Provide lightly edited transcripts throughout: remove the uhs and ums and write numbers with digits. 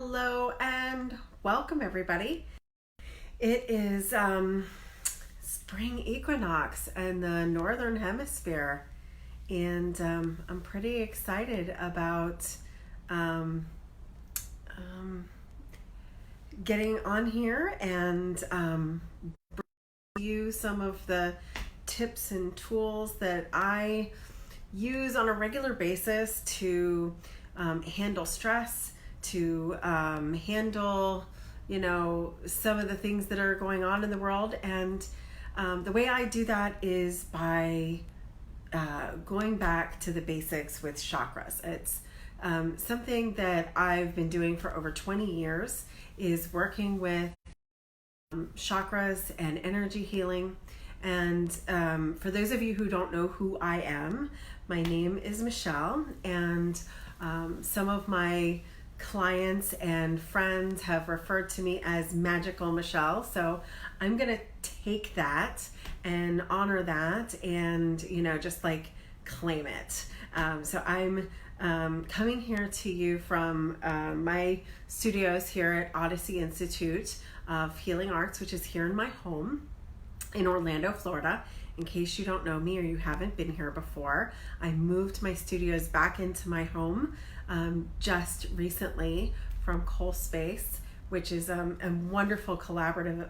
Hello and welcome everybody. It is spring equinox in the northern hemisphere, and I'm pretty excited about um, um, getting on here and bring you some of the tips and tools that I use on a regular basis to handle stress, to handle, some of the things that are going on in the world. And the way I do that is by going back to the basics with chakras. It's something that I've been doing for over 20 years, is working with chakras and energy healing. And for those of you who don't know who I am, my name is Michelle, and some of my clients and friends have referred to me as Magical Michelle. So I'm going to take that and honor that and, just like claim it. So I'm coming here to you from my studios here at Odyssey Institute of Healing Arts, which is here in my home in Orlando, Florida. In case you don't know me or you haven't been here before, I moved my studios back into my home just recently from Cole Space, which is a wonderful collaborative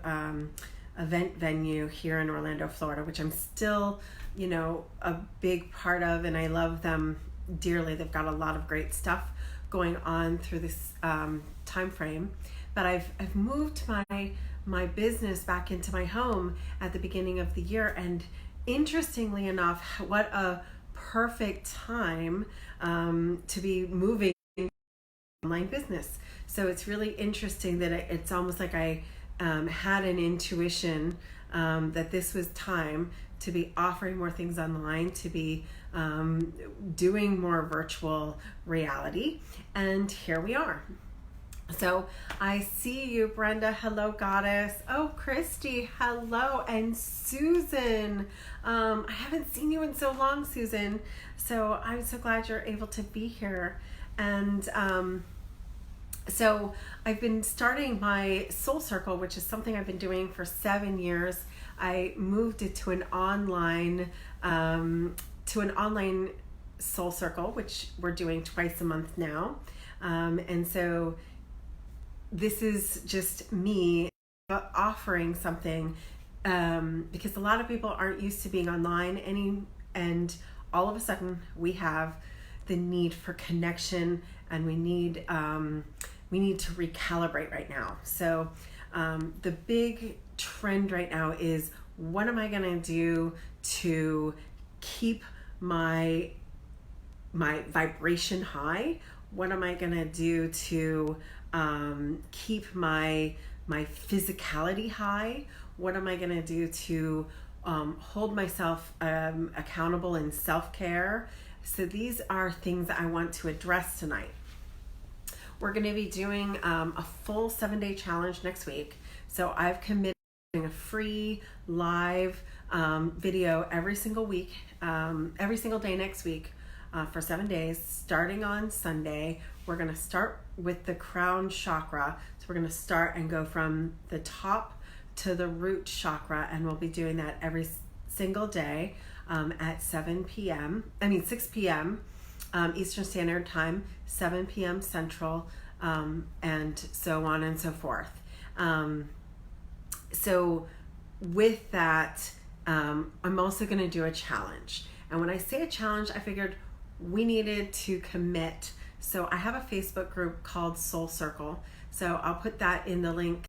event venue here in Orlando, Florida, which I'm still, a big part of, and I love them dearly. They've got a lot of great stuff going on through this time frame. But I've moved my business back into my home at the beginning of the year, and interestingly enough, what a perfect time to be moving online business. So it's really interesting that it's almost like I had an intuition that this was time to be offering more things online, to be doing more virtual reality, and here we are. So I see you, Brenda. Hello, Goddess. Oh, Christy. Hello. And Susan. I haven't seen you in so long, Susan. So I'm so glad you're able to be here. And so I've been starting my Soul Circle, which is something I've been doing for 7 years. I moved it to an online Soul Circle, which we're doing twice a month now. And so this is just me offering something because a lot of people aren't used to being online and all of a sudden we have the need for connection, and we need to recalibrate right now. So the big trend right now is, what am I going to do to keep my vibration high? What am I going to do to keep my physicality high? What am I going to do to hold myself accountable in self-care? So these are things that I want to address tonight. We're going to be doing a full 7-day challenge next week. So I've committed to doing a free live video every single week, every single day next week for 7 days, starting on Sunday. We're going to start with the crown chakra. So we're going to start and go from the top to the root chakra, and we'll be doing that every single day at 6 p.m. Eastern Standard Time, 7 p.m. Central, and so on and so forth. So with that, I'm also going to do a challenge. And when I say a challenge, I figured we needed to commit. So I have a Facebook group called Soul Circle. So I'll put that in the link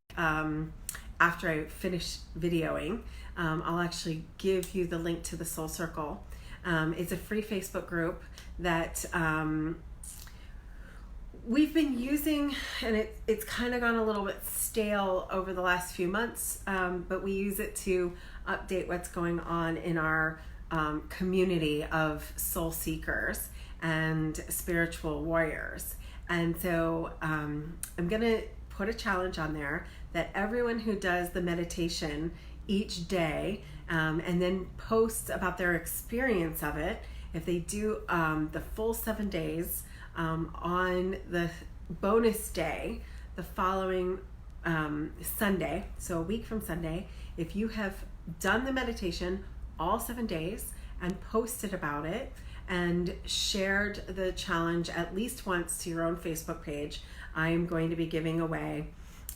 after I finish videoing. I'll actually give you the link to the Soul Circle. It's a free Facebook group that we've been using, and it's kind of gone a little bit stale over the last few months, but we use it to update what's going on in our community of soul seekers and spiritual warriors. And so I'm going to put a challenge on there that everyone who does the meditation each day and then posts about their experience of it, if they do the full 7 days on bonus day the following Sunday, so a week from Sunday, if you have done the meditation all 7 days and posted about it and shared the challenge at least once to your own Facebook page, I am going to be giving away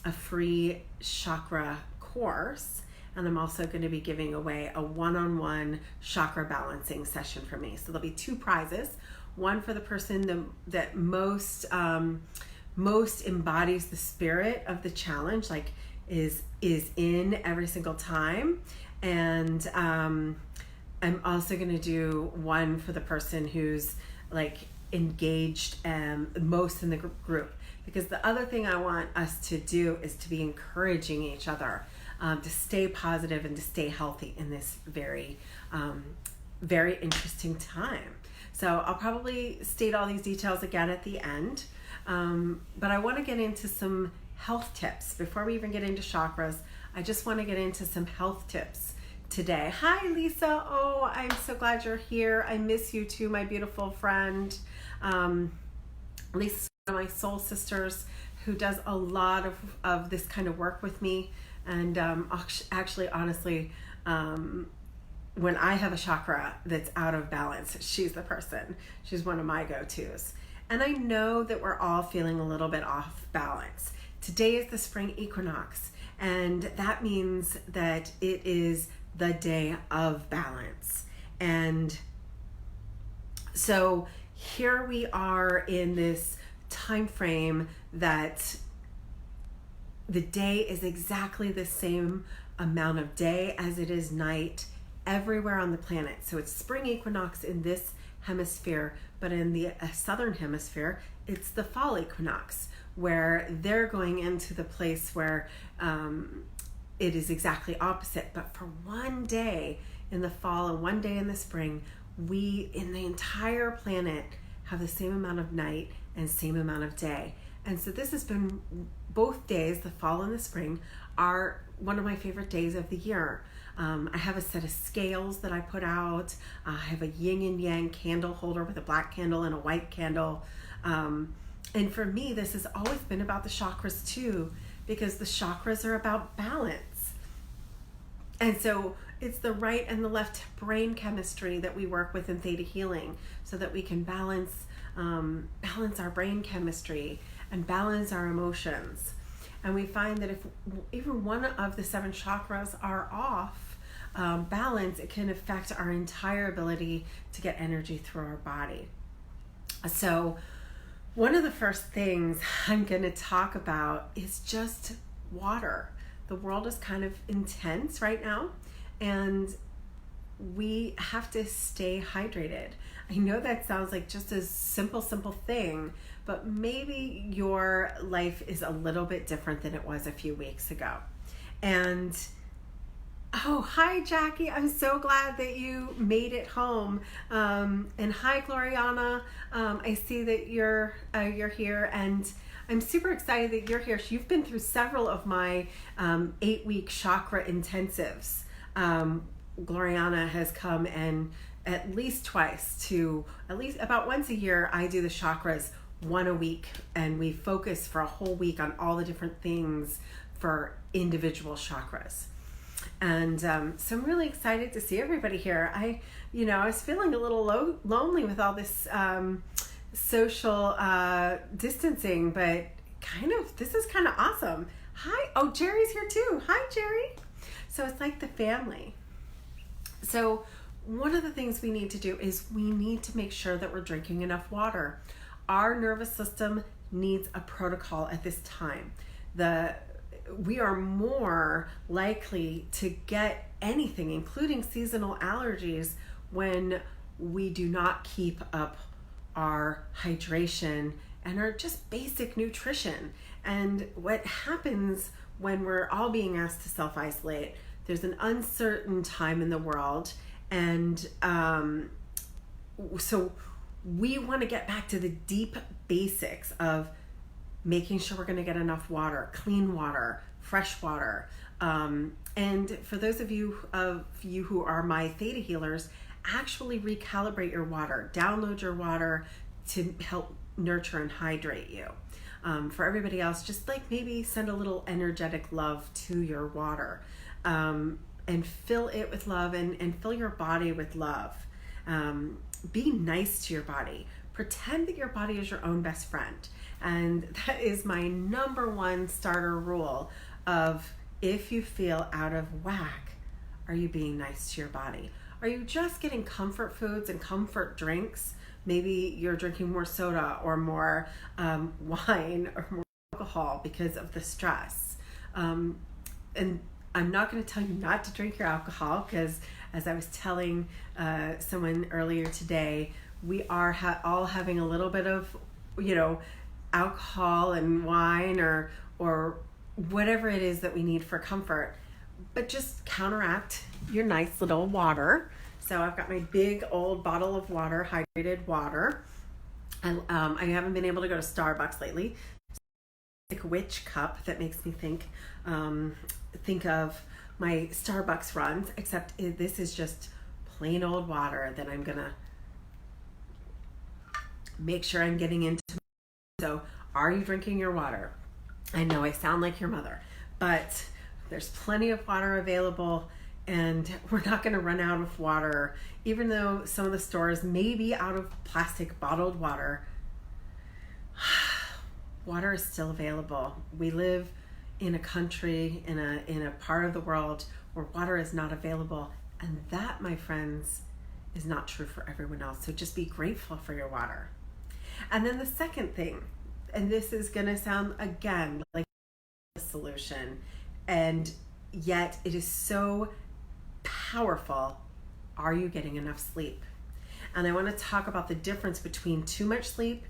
a free chakra course, and I'm also going to be giving away a one-on-one chakra balancing session for me. So there'll be 2 prizes, one for the person that most embodies the spirit of the challenge, like is in every single time, and I'm also going to do one for the person who's like engaged most in the group, because the other thing I want us to do is to be encouraging each other to stay positive and to stay healthy in this very very interesting time. So I'll probably state all these details again at the end, but I want to get into some health tips before we even get into chakras. I just want to get into some health tips today. Hi Lisa, oh, I'm so glad you're here. I miss you too, my beautiful friend. Lisa's one of my soul sisters who does a lot of this kind of work with me, and actually honestly, when I have a chakra that's out of balance, she's the person. She's one of my go-tos. And I know that we're all feeling a little bit off balance. Today is the spring equinox, and that means that it is the day of balance. And so here we are in this time frame that the day is exactly the same amount of day as it is night everywhere on the planet. So it's spring equinox in this hemisphere, but in the southern hemisphere, it's the fall equinox, where they're going into the place where it is exactly opposite. But for one day in the fall and one day in the spring, we in the entire planet have the same amount of night and same amount of day. And so this has been, both days, the fall and the spring, are one of my favorite days of the year. I have a set of scales that I put out. I have a yin and yang candle holder with a black candle and a white candle. And for me, this has always been about the chakras too, because the chakras are about balance. And so it's the right and the left brain chemistry that we work with in theta healing, so that we can balance our brain chemistry and balance our emotions. And we find that if even one of the 7 chakras are off balance, it can affect our entire ability to get energy through our body. So one of the first things I'm going to talk about is just water. The world is kind of intense right now, and we have to stay hydrated. I know that sounds like just a simple thing, but maybe your life is a little bit different than it was a few weeks ago. And oh, hi Jackie, I'm so glad that you made it home. And hi Gloriana, I see that you're here, and I'm super excited that you're here. You've been through several of my 8-week chakra intensives. Gloriana has come, and at least about once a year, I do the chakras 1 a week, and we focus for a whole week on all the different things for individual chakras. And so I'm really excited to see everybody here. I was feeling a little lonely with all this social distancing, but this is kind of awesome. Hi, oh, Jerry's here too. Hi, Jerry. So it's like the family. So one of the things we need to do is we need to make sure that we're drinking enough water. Our nervous system needs a protocol at this time. We are more likely to get anything, including seasonal allergies, when we do not keep up our hydration and our just basic nutrition. And what happens when we're all being asked to self-isolate, there's an uncertain time in the world, and so we want to get back to the deep basics of making sure we're going to get enough water, clean water, fresh water. And for those of you who are my theta healers, actually recalibrate your water, download your water to help nurture and hydrate you. For everybody else, just like maybe send a little energetic love to your water, and fill it with love, and fill your body with love. Be nice to your body. Pretend that your body is your own best friend. And that is my number one starter rule of, if you feel out of whack, are you being nice to your body? Are you just getting comfort foods and comfort drinks? Maybe you're drinking more soda or more wine or more alcohol because of the stress. And I'm not going to tell you not to drink your alcohol, because as I was telling someone earlier today, we are all having a little bit of, alcohol and wine or whatever it is that we need for comfort, but just counteract your nice little water. So I've got my big old bottle of water, hydrated water. And I haven't been able to go to Starbucks lately. It's like a witch cup that makes me think of my Starbucks runs, except this is just plain old water that I'm gonna make sure I'm getting into. So, are you drinking your water? I know I sound like your mother, but there's plenty of water available, and we're not going to run out of water. Even though some of the stores may be out of plastic bottled water, water is still available. We live in a country, in a part of the world where water is not available, and that, my friends, is not true for everyone else. So just be grateful for your water. And then the second thing, and this is going to sound again like a solution, and yet it is so powerful. Are you getting enough sleep? And I want to talk about the difference between too much sleep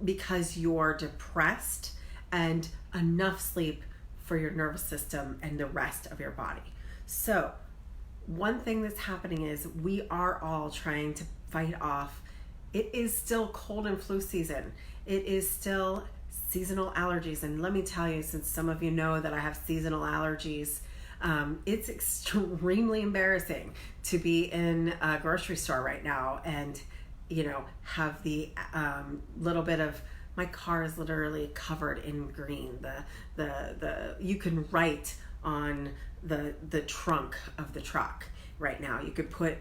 because you're depressed, and enough sleep for your nervous system and the rest of your body. So one thing that's happening is we are all trying to fight off. It is still cold and flu season. It is still seasonal allergies. And let me tell you, since some of you know that I have seasonal allergies, it's extremely embarrassing to be in a grocery store right now and, have the little bit of, my car is literally covered in green. You can write on the trunk of the truck right now. You could put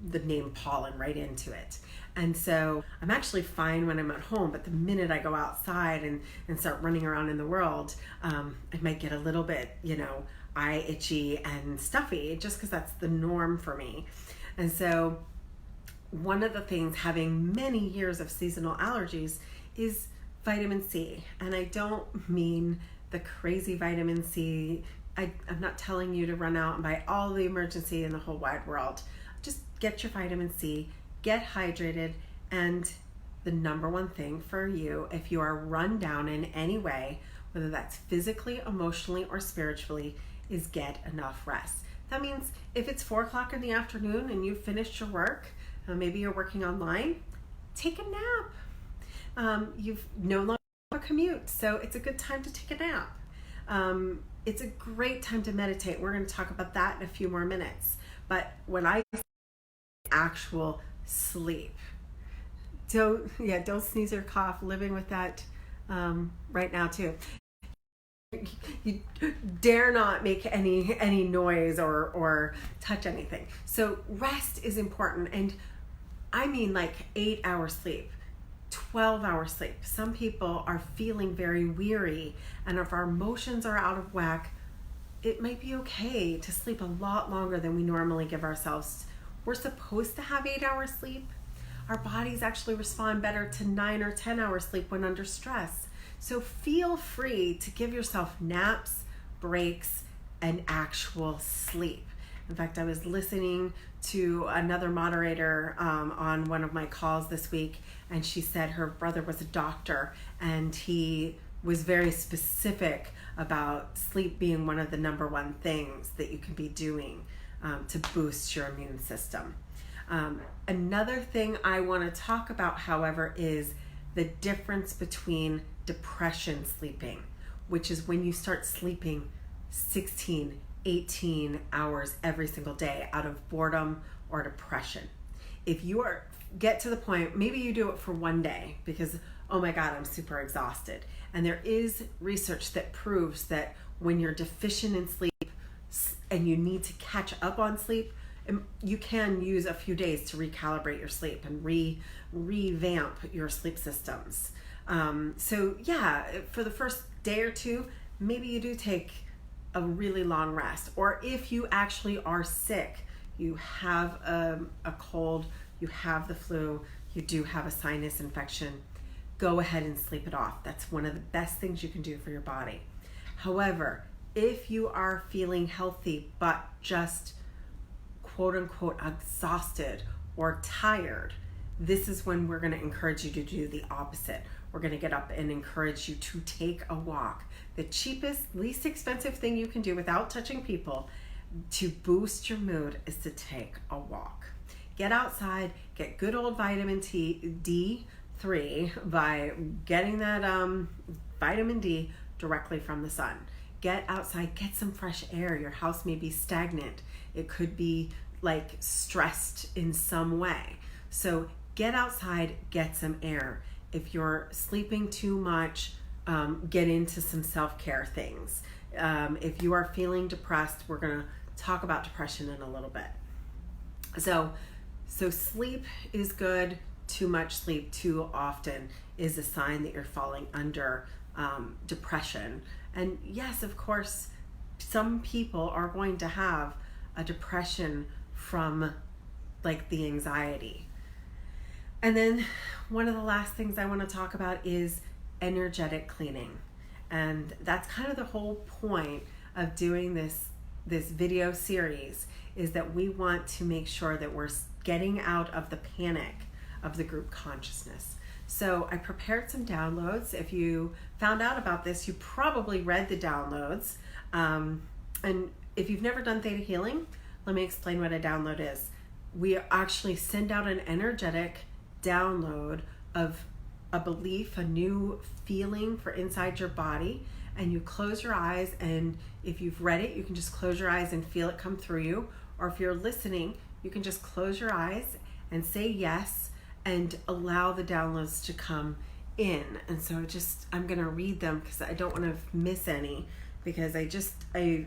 the name pollen right into it. And so I'm actually fine when I'm at home, but the minute I go outside and start running around in the world, I might get a little bit, eye itchy and stuffy, just because that's the norm for me. And so one of the things, having many years of seasonal allergies, is vitamin C. And I don't mean the crazy vitamin C. I'm not telling you to run out and buy all the emergency in the whole wide world. Just get your vitamin C, get hydrated, and the number one thing for you, if you are run down in any way, whether that's physically, emotionally, or spiritually, is get enough rest. That means if it's 4 o'clock in the afternoon and you've finished your work, maybe you're working online, take a nap. You've no longer have a commute, so it's a good time to take a nap. It's a great time to meditate. We're going to talk about that in a few more minutes. But when I say actual sleep, don't sneeze or cough. Living with that right now too. You dare not make any noise or touch anything. So rest is important, and I mean like 8-hour sleep, 12-hour sleep. Some people are feeling very weary, and if our emotions are out of whack, it might be okay to sleep a lot longer than we normally give ourselves. We're supposed to have 8 hours sleep. Our bodies actually respond better to 9 or 10 hours sleep when under stress. So feel free to give yourself naps, breaks, and actual sleep. In fact, I was listening to another moderator on one of my calls this week, and she said her brother was a doctor, and he was very specific about sleep being one of the number one things that you can be doing to boost your immune system. Another thing I want to talk about, however, is the difference between depression sleeping, which is when you start sleeping 16, 18 hours every single day out of boredom or depression. If you get to the point, maybe you do it for one day because, oh my God, I'm super exhausted. And there is research that proves that when you're deficient in sleep and you need to catch up on sleep, you can use a few days to recalibrate your sleep and revamp your sleep systems. So yeah, for the first day or two, maybe you do take a really long rest. Or if you actually are sick, you have a cold, you have the flu, you do have a sinus infection, go ahead and sleep it off. That's one of the best things you can do for your body. However, if you are feeling healthy but just quote unquote exhausted or tired, this is when we're going to encourage you to do the opposite. We're going to get up and encourage you to take a walk. The cheapest, least expensive thing you can do without touching people to boost your mood is to take a walk. Get outside, get good old vitamin D3 by getting that vitamin D directly from the sun. Get outside, get some fresh air. Your house may be stagnant. It could be like stressed in some way. So get outside, get some air. If you're sleeping too much, get into some self-care things. If you are feeling depressed, we're going to talk about depression in a little bit. So sleep is good. Too much sleep too often is a sign that you're falling under depression. And yes, of course, some people are going to have a depression from like the anxiety. And then one of the last things I want to talk about is energetic cleaning. And that's kind of the whole point of doing this video series, is that we want to make sure that we're getting out of the panic of the group consciousness. So I prepared some downloads. If you found out about this, you probably read the downloads. And if you've never done theta healing, let me explain what a download is. We actually send out an energetic download of a belief, a new feeling for inside your body, and you close your eyes, and if you've read it, you can just close your eyes and feel it come through you. Or if you're listening, you can just close your eyes and say yes and allow the downloads to come in. And so I'm going to read them because I don't want to miss any, because I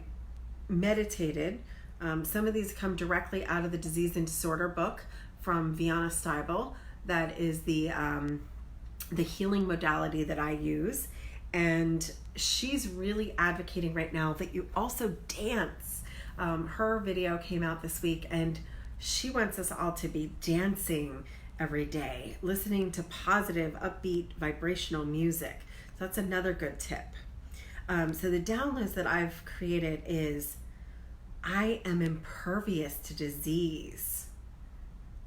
meditated. Some of these come directly out of the Disease and Disorder book from Viana Steibel. That is the healing modality that I use. And she's really advocating right now that you also dance. Her video came out this week, and she wants us all to be dancing every day, listening to positive, upbeat, vibrational music. So that's another good tip. So the downloads that I've created is, I am impervious to disease.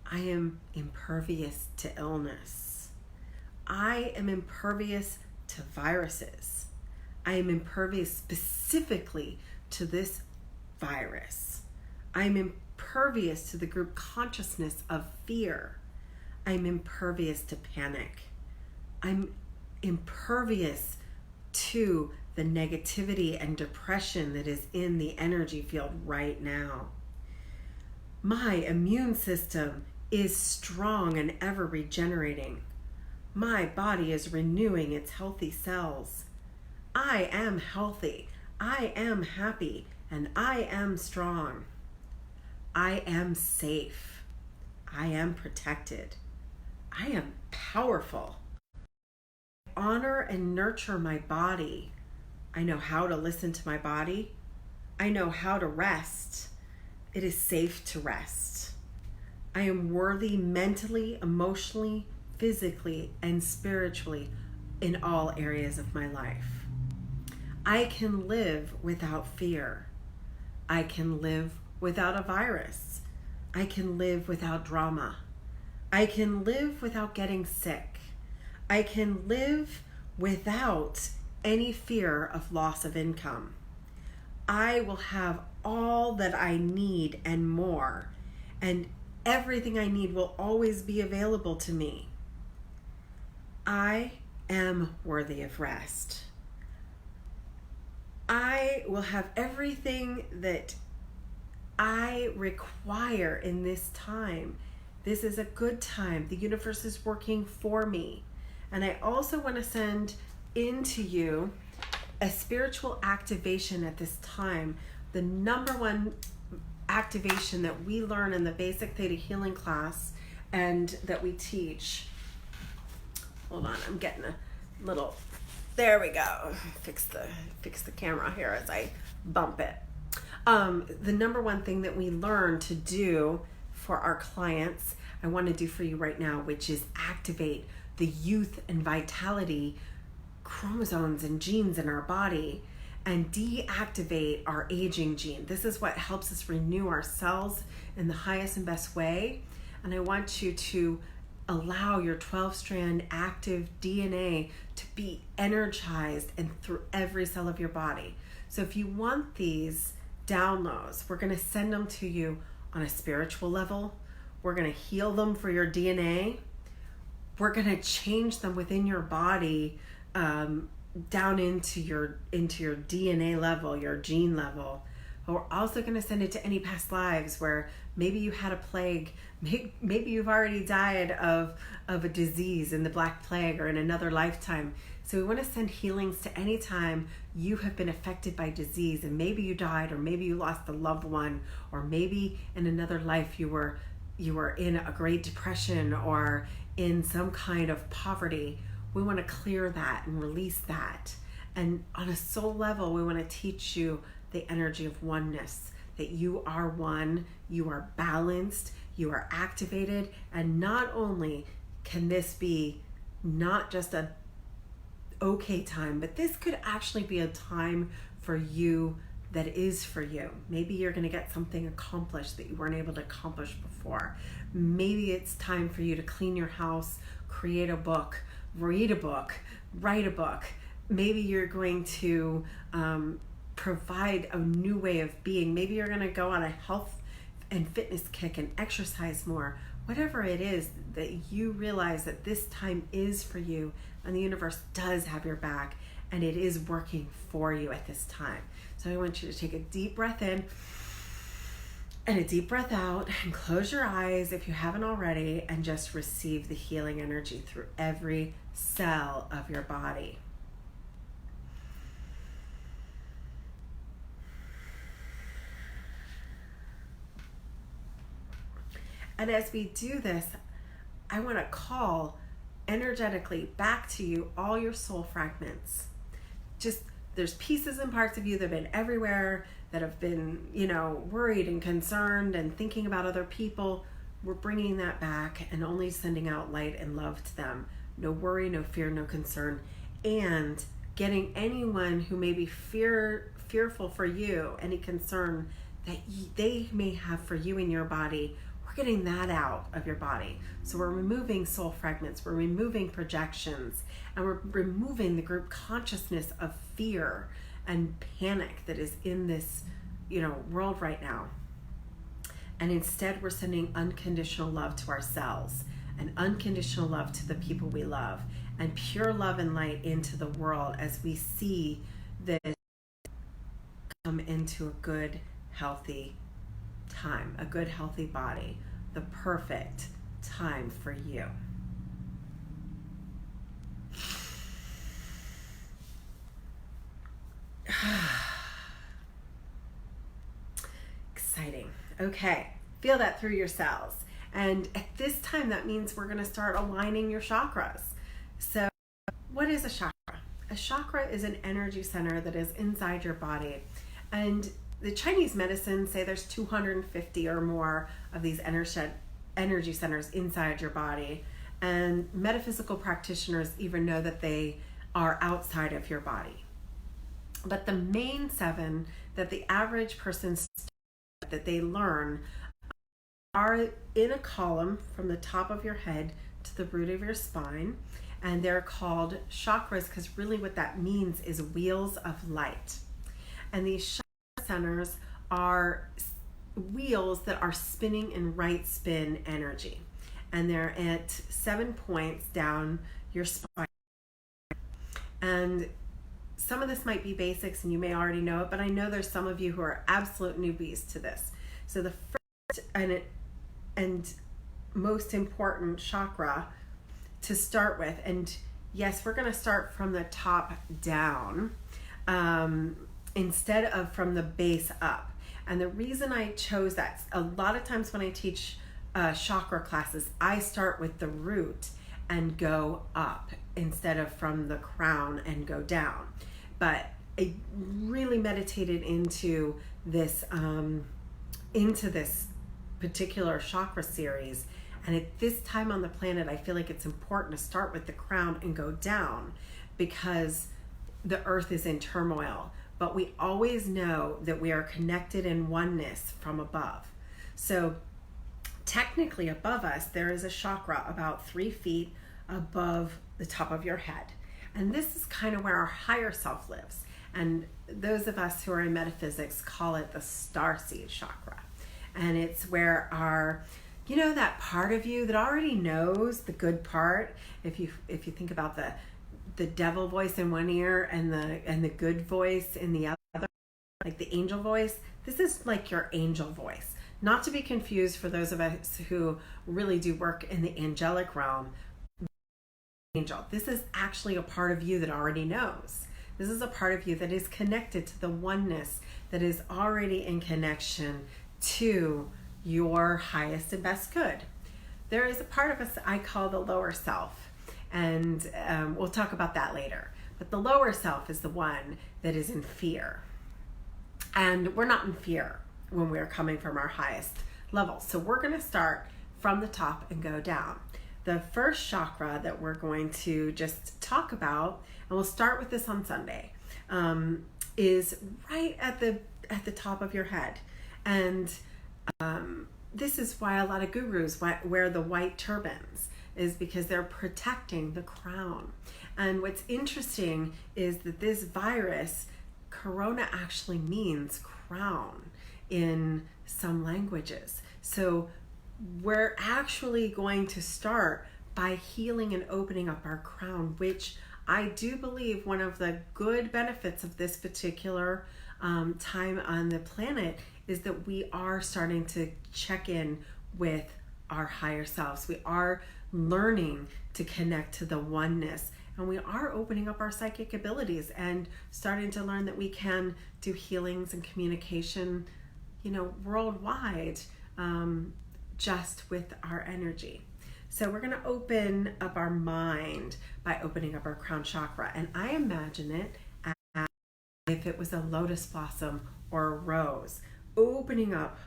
I am impervious to illness. I am impervious to viruses. I am impervious specifically to this virus. I am impervious to the group consciousness of fear. I'm impervious to panic. I'm impervious to the negativity and depression that is in the energy field right now. My immune system is strong and ever regenerating. My body is renewing its healthy cells. I am healthy. I am happy, and I am strong. I am safe. I am protected. I am powerful. Honor and nurture my body. I know how to listen to my body. I know how to rest. It is safe to rest. I am worthy mentally, emotionally, physically, and spiritually in all areas of my life. I can live without fear. I can live without a virus. I can live without drama. I can live without getting sick. I can live without any fear of loss of income. I will have all that I need and more, and everything I need will always be available to me. I am worthy of rest. I will have everything that I require in this time. This is a good time. The universe is working for me. And I also want to send into you a spiritual activation at this time. The number one activation that we learn in the basic theta healing class and that we teach. Hold on, I'm getting a little, there we go. Fix the camera here as I bump it. The number one thing that we learn to do for our clients, I want to do for you right now, which is activate the youth and vitality chromosomes and genes in our body and deactivate our aging gene. This is what helps us renew our cells in the highest and best way. And I want you to allow your 12-strand active DNA to be energized and through every cell of your body. So if you want these downloads, we're going to send them to you on a spiritual level. We're going to heal them for your DNA. We're going to change them within your body, down into your DNA level, your gene level. But we're also going to send it to any past lives where maybe you had a plague, maybe you've already died of a disease in the Black Plague or in another lifetime. So we want to send healings to any time you have been affected by disease, and maybe you died, or maybe you lost a loved one, or maybe in another life you were in a Great Depression or in some kind of poverty. We want to clear that and release that. And on a soul level, we want to teach you the energy of oneness, that you are one, you are balanced, you are activated. And not only can this be not just a okay time, but this could actually be a time for you that is for you. Maybe you're going to get something accomplished that you weren't able to accomplish before. Maybe it's time for you to clean your house, create a book, read a book, write a book. Maybe you're going to provide a new way of being. Maybe you're going to go on a health and fitness kick and exercise more. Whatever it is that you realize that this time is for you, and the universe does have your back, and it is working for you at this time. So I want you to take a deep breath in and a deep breath out, and close your eyes if you haven't already, and just receive the healing energy through every cell of your body. And as we do this, I want to call energetically back to you all your soul fragments. Just, there's pieces and parts of you that have been everywhere, that have been, worried and concerned and thinking about other people. We're bringing that back and only sending out light and love to them. No worry, no fear, no concern. And getting anyone who may be fearful for you, any concern that they may have for you in your body, we're getting that out of your body. So we're removing soul fragments, we're removing projections, and we're removing the group consciousness of fear and panic that is in this, world right now. And instead, we're sending unconditional love to ourselves, and unconditional love to the people we love, and pure love and light into the world as we see this come into a good, healthy time, a good, healthy body, the perfect time for you. Exciting. Okay, feel that through your cells. And at this time, that means we're going to start aligning your chakras. So what is a chakra? A chakra is an energy center that is inside your body. And the Chinese medicine say there's 250 or more of these energy centers inside your body. And metaphysical practitioners even know that they are outside of your body. But the main 7 that the average person that they learn are in a column from the top of your head to the root of your spine, and they're called chakras because really what that means is wheels of light. And these chakra centers are wheels that are spinning in right spin energy, and they're at 7 points down your spine. And some of this might be basics and you may already know it, but I know there's some of you who are absolute newbies to this. So the first and most important chakra to start with, and yes, we're going to start from the top down instead of from the base up. And the reason I chose that, a lot of times when I teach chakra classes, I start with the root and go up instead of from the crown and go down. But I really meditated into this particular chakra series. And at this time on the planet, I feel like it's important to start with the crown and go down because the earth is in turmoil. But we always know that we are connected in oneness from above. So technically above us, there is a chakra about 3 feet above the top of your head. And this is kind of where our higher self lives. And those of us who are in metaphysics call it the starseed chakra. And it's where our, that part of you that already knows the good part. If you think about the devil voice in one ear and the good voice in the other, like the angel voice, this is like your angel voice. Not to be confused for those of us who really do work in the angelic realm. Angel, this is actually a part of you that already knows. This is a part of you that is connected to the oneness, that is already in connection to your highest and best good. There is a part of us I call the lower self, and we'll talk about that later. But the lower self is the one that is in fear. And we're not in fear when we're coming from our highest level. So we're going to start from the top and go down. The first chakra that we're going to just talk about, and we'll start with this on Sunday, is right at the top of your head. And this is why a lot of gurus wear the white turbans, is because they're protecting the crown. And what's interesting is that this virus, corona, actually means crown in some languages. So we're actually going to start by healing and opening up our crown, which I do believe one of the good benefits of this particular time on the planet is that we are starting to check in with our higher selves. We are learning to connect to the oneness, and we are opening up our psychic abilities and starting to learn that we can do healings and communication, worldwide, just with our energy. So we're going to open up our mind by opening up our crown chakra. And I imagine it as if it was a lotus blossom or a rose, opening up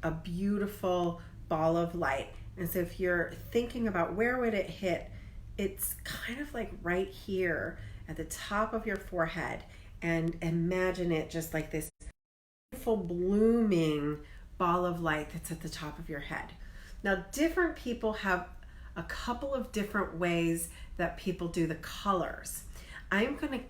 a beautiful ball of light. And so if you're thinking about where would it hit, it's kind of like right here at the top of your forehead. And imagine it just like this beautiful blooming ball of light that's at the top of your head. Now, different people have a couple of different ways that people do the colors. I'm going to,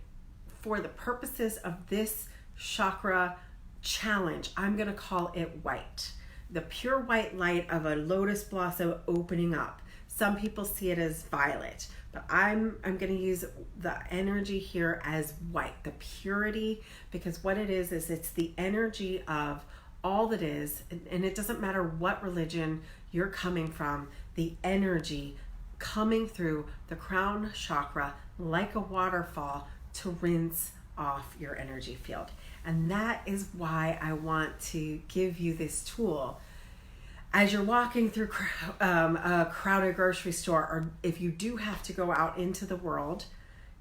for the purposes of this chakra challenge, I'm going to call it white. The pure white light of a lotus blossom opening up. Some people see it as violet, but I'm going to use the energy here as white, the purity, because what it is it's the energy of all that is, and it doesn't matter what religion you're coming from, the energy coming through the crown chakra like a waterfall to rinse off your energy field. And that is why I want to give you this tool. As you're walking through a crowded grocery store, or if you do have to go out into the world,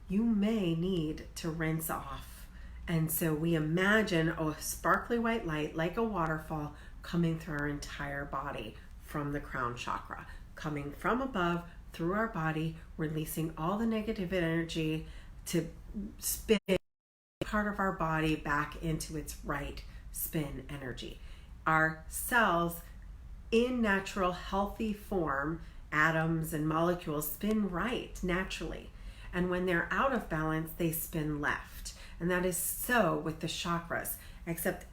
you may need to rinse off. And so we imagine a sparkly white light like a waterfall coming through our entire body from the crown chakra, coming from above through our body, releasing all the negative energy to spin part of our body back into its right spin energy. Our cells in natural healthy form, atoms and molecules, spin right naturally. And when they're out of balance, they spin left. And that is so with the chakras, except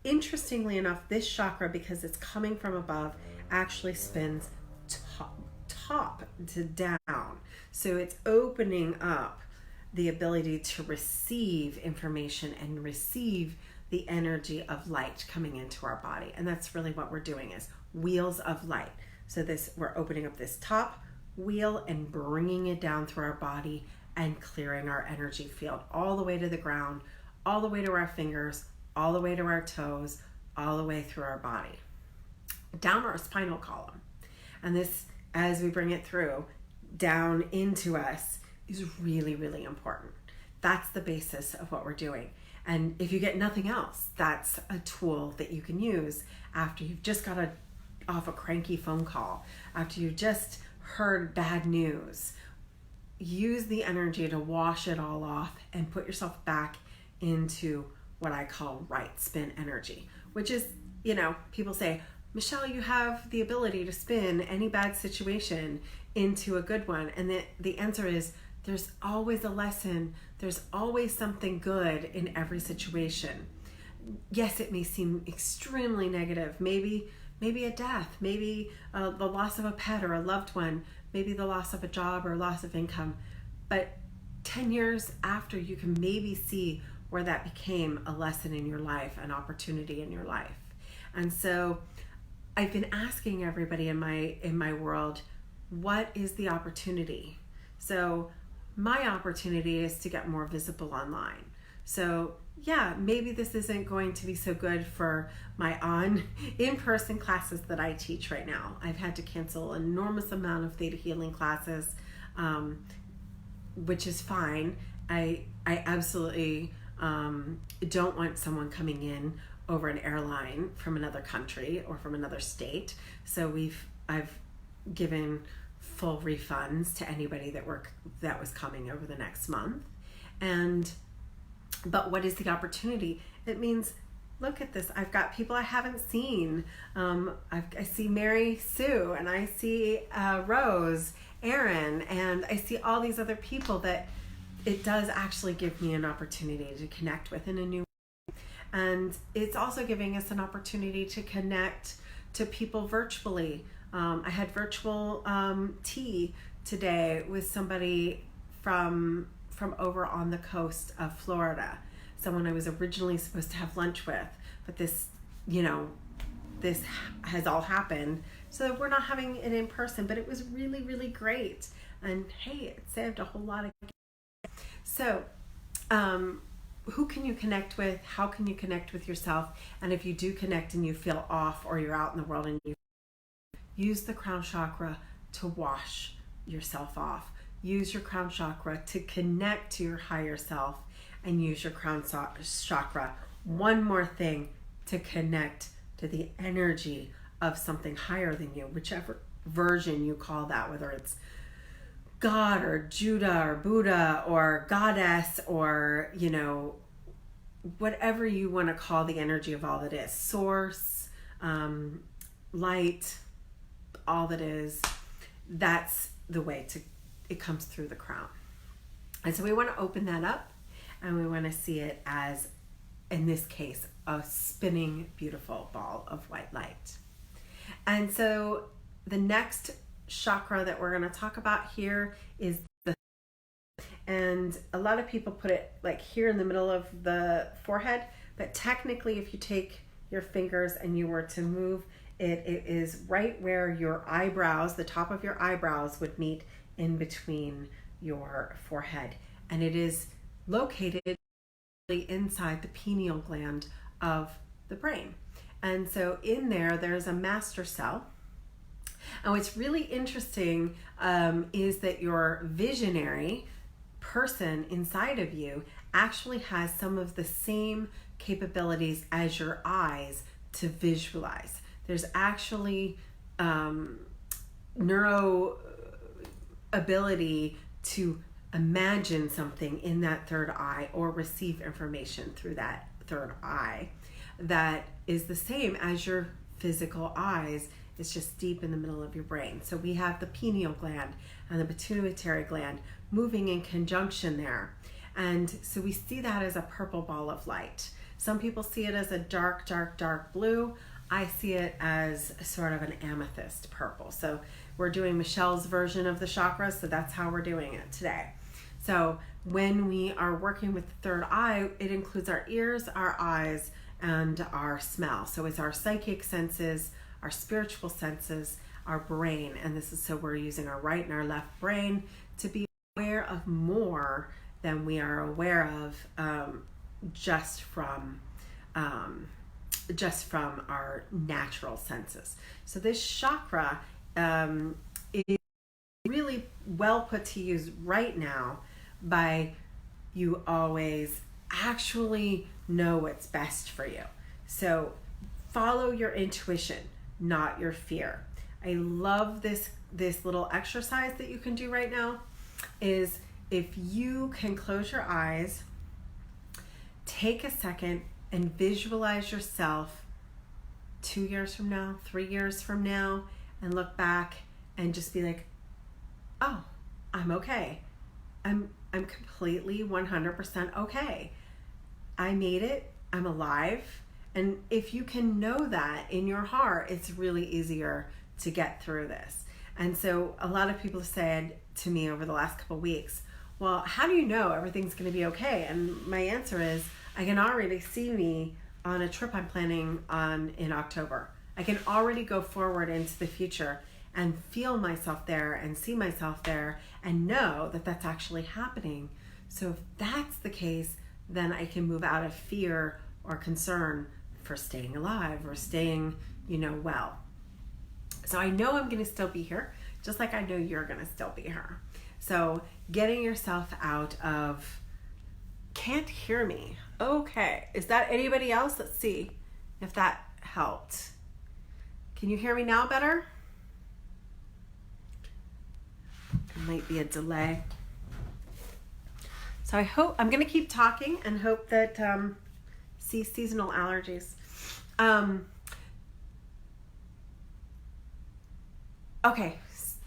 interestingly enough, this chakra, because it's coming from above, actually spins top to down. So it's opening up the ability to receive information and receive the energy of light coming into our body. And that's really what we're doing, is wheels of light. So we're opening up this top wheel and bringing it down through our body and clearing our energy field all the way to the ground, all the way to our fingers, all the way to our toes, all the way through our body, down our spinal column. And this, as we bring it through, down into us, is really, really important. That's the basis of what we're doing. And if you get nothing else, that's a tool that you can use after you've just got off a cranky phone call, after you just heard bad news. Use the energy to wash it all off and put yourself back into what I call right spin energy, which is, people say, Michelle, you have the ability to spin any bad situation into a good one. And the answer is, there's always a lesson. There's always something good in every situation. Yes, it may seem extremely negative. Maybe a death, maybe the loss of a pet or a loved one, maybe the loss of a job or loss of income. But 10 years after, you can maybe see where that became a lesson in your life, an opportunity in your life. And so I've been asking everybody in my world, what is the opportunity? So my opportunity is to get more visible online. So yeah, maybe this isn't going to be so good for my in-person classes that I teach right now. I've had to cancel an enormous amount of theta healing classes, which is fine. I absolutely don't want someone coming in over an airline from another country or from another state. So I've given full refunds to anybody that was coming over the next month. But what is the opportunity? It means, look at this. I've got people I haven't seen. I see Mary Sue, and I see Rose, Aaron, and I see all these other people that it does actually give me an opportunity to connect with in a new way. And it's also giving us an opportunity to connect to people virtually. I had virtual tea today with somebody from over on the coast of Florida, someone I was originally supposed to have lunch with, but this has all happened, so we're not having it in person, but it was really, really great. And hey, it saved a whole lot of. So who can you connect with? How can you connect with yourself? And if you do connect and you feel off, or you're out in the world and you use the crown chakra to wash yourself off. Use your crown chakra to connect to your higher self, and use your crown chakra, one more thing, to connect to the energy of something higher than you, whichever version you call that, whether it's God or Judah or Buddha or goddess or, whatever you want to call the energy of all that is, source, light, all that is. That's the way it comes through the crown. And so we want to open that up, and we want to see it as, in this case, a spinning beautiful ball of white light. And so the next chakra that we're going to talk about here is and a lot of people put it like here in the middle of the forehead, but technically if you take your fingers and you were to move it is right where your eyebrows, the top of your eyebrows, would meet in between your forehead. And it is located inside the pineal gland of the brain. And so in there's a master cell. And what's really interesting is that your visionary person inside of you actually has some of the same capabilities as your eyes to visualize. There's actually neuro ability to imagine something in that third eye or receive information through that third eye that is the same as your physical eyes. It's just deep in the middle of your brain. So we have the pineal gland and the pituitary gland moving in conjunction there. And so we see that as a purple ball of light. Some people see it as a dark, dark, dark blue. I see it as sort of an amethyst purple. So we're doing Michelle's version of the chakras, so that's how we're doing it today. So when we are working with the third eye, it includes our ears, our eyes, and our smell. So it's our psychic senses, our spiritual senses, our brain. And this is so we're using our right and our left brain to be aware of more than we are aware of just from our natural senses. So this chakra is really well put to use right now by you always actually know what's best for you. So follow your intuition, not your fear. I love this little exercise that you can do right now is if you can close your eyes, take a second and visualize yourself 2 years from now, 3 years from now, and look back and just be like, oh, I'm okay. I'm completely 100% okay. I made it. I'm alive. And if you can know that in your heart, it's really easier to get through this. And so a lot of people said to me over the last couple of weeks, well, how do you know everything's going to be okay? And my answer is, I can already see me on a trip I'm planning in October. I can already go forward into the future and feel myself there and see myself there and know that that's actually happening. So if that's the case, then I can move out of fear or concern for staying alive or staying, well. So I know I'm going to still be here, just like I know you're going to still be here. So getting yourself out of can't hear me. Okay. Is that anybody else? Let's see if that helped. Can you hear me now better? There might be a delay. So I'm going to keep talking and hope that, seasonal allergies. Okay,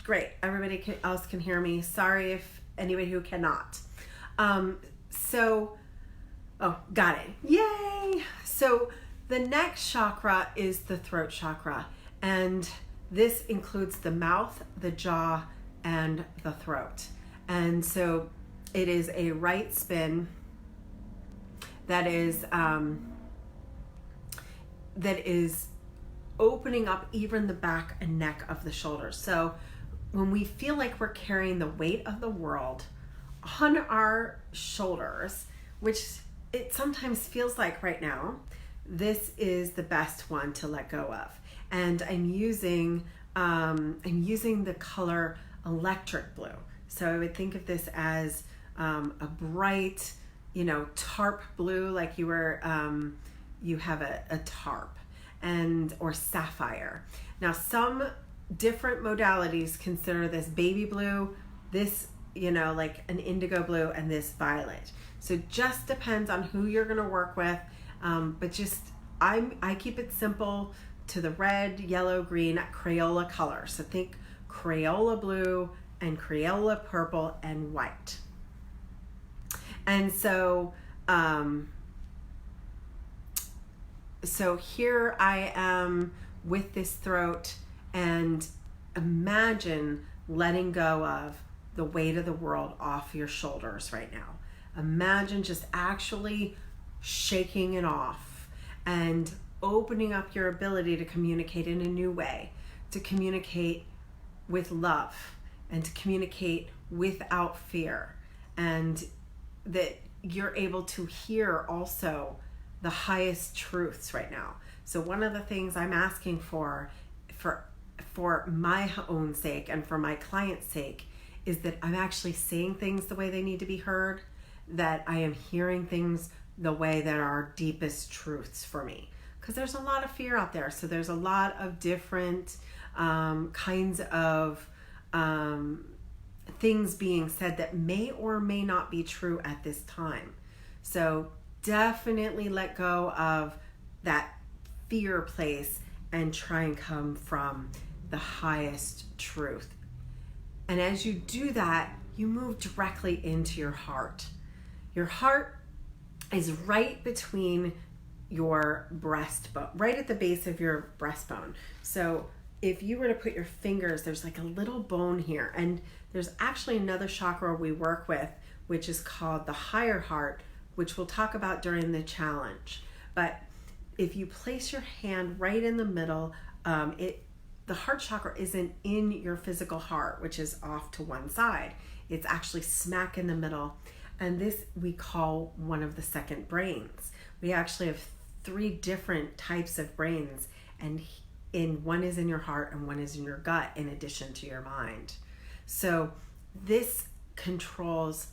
great. Everybody else can hear me. Sorry if anybody who cannot. Got it. Yay! So the next chakra is the throat chakra, and this includes the mouth, the jaw, and the throat. And so it is a right spin that is opening up even the back and neck of the shoulders. So when we feel like we're carrying the weight of the world on our shoulders, which it sometimes feels like right now, this is the best one to let go of. And I'm using the color electric blue. So I would think of this as a bright, tarp blue, like you have a tarp, or sapphire. Now some different modalities consider this baby blue, this, like an indigo blue, and this violet. So just depends on who you're going to work with. But I keep it simple to the red, yellow, green, Crayola color. So think Crayola blue and Crayola purple and white. And so here I am with this throat, and imagine letting go of the weight of the world off your shoulders right now. Imagine just actually shaking it off and opening up your ability to communicate in a new way, to communicate with love and to communicate without fear, and that you're able to hear also the highest truths right now. So one of the things I'm asking for my own sake and for my client's sake is that I'm actually saying things the way they need to be heard, that I am hearing things the way that are deepest truths for me. Because there's a lot of fear out there. So there's a lot of different kinds of things being said that may or may not be true at this time. So definitely let go of that fear place and try and come from the highest truth. And as you do that, you move directly into your heart. Your heart is right between your breastbone, right at the base of your breastbone. So if you were to put your fingers, there's like a little bone here, and there's actually another chakra we work with, which is called the higher heart, which we'll talk about during the challenge. But if you place your hand right in the middle, the heart chakra isn't in your physical heart, which is off to one side. It's actually smack in the middle. And this we call one of the second brains. We actually have 3 different types of brains, and one is in your heart and one is in your gut, in addition to your mind. So this controls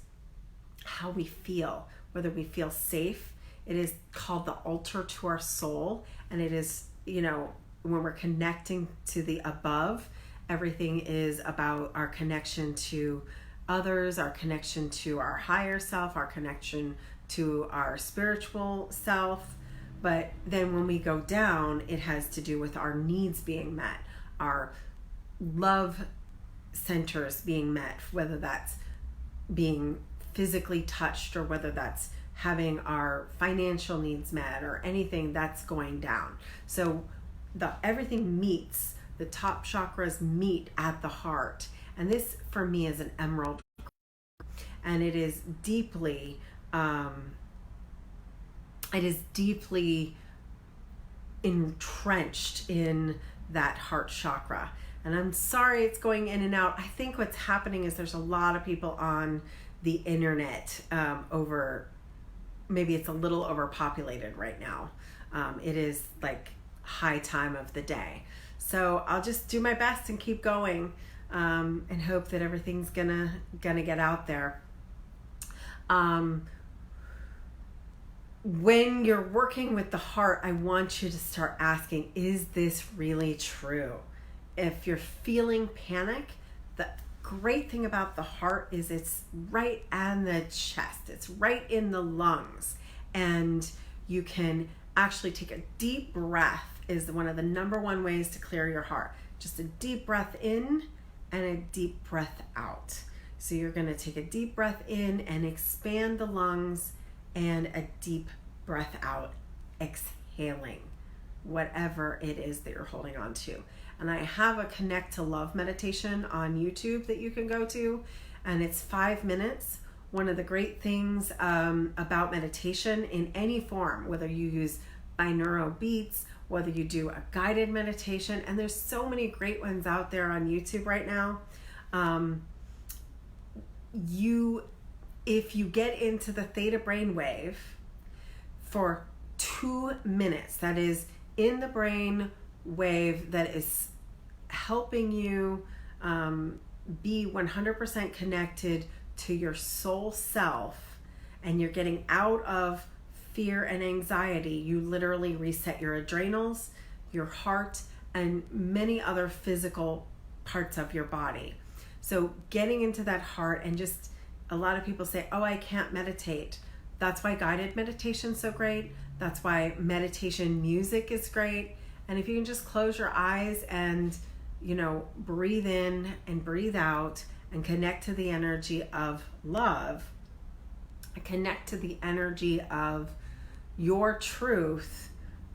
how we feel, whether we feel safe. It is called the altar to our soul, and it is, when we're connecting to the above, everything is about our connection to others, our connection to our higher self, our connection to our spiritual self. But then when we go down, it has to do with our needs being met, our love centers being met, whether that's being physically touched or whether that's having our financial needs met or anything that's going down. So everything meets, the top chakras meet at the heart. And this for me is an emerald, and it is deeply entrenched in that heart chakra. And I'm sorry it's going in and out. I think what's happening is there's a lot of people on the internet maybe it's a little overpopulated right now. It is like high time of the day. So I'll just do my best and keep going, and hope that everything's gonna get out there. When you're working with the heart, I want you to start asking, is this really true? If you're feeling panic, the great thing about the heart is it's right in the chest. It's right in the lungs. And you can actually take a deep breath, is one of the number one ways to clear your heart. Just a deep breath in and a deep breath out. So you're going to take a deep breath in and expand the lungs, and a deep breath out, exhaling whatever it is that you're holding on to. And I have a Connect to Love meditation on YouTube that you can go to, and it's 5 minutes. One of the great things about meditation in any form, whether you use binaural beats, whether you do a guided meditation, and there's so many great ones out there on YouTube right now. If you get into the theta brainwave for 2 minutes, that is in the brain wave that is helping you be 100% connected to your soul self, and you're getting out of fear and anxiety, you literally reset your adrenals, your heart, and many other physical parts of your body. So getting into that heart, and just a lot of people say, oh, I can't meditate. That's why guided meditation is so great. That's why meditation music is great. And if you can just close your eyes and, breathe in and breathe out and connect to the energy of love, connect to the energy of your truth,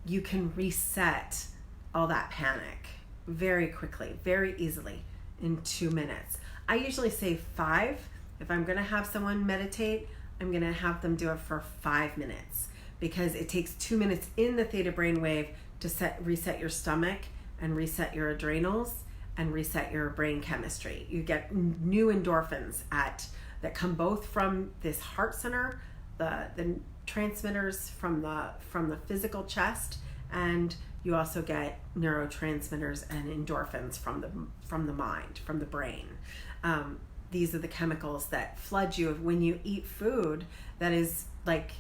you can reset all that panic very quickly, very easily, in 2 minutes. I usually say 5. If I'm going to have someone meditate, I'm going to have them do it for 5 minutes, because it takes 2 minutes in the theta brainwave to reset your stomach and reset your adrenals and reset your brain chemistry. You get new endorphins that come both from this heart center, the transmitters from the physical chest, and you also get neurotransmitters and endorphins from the mind, from the brain. These are the chemicals that flood you when you eat food that is like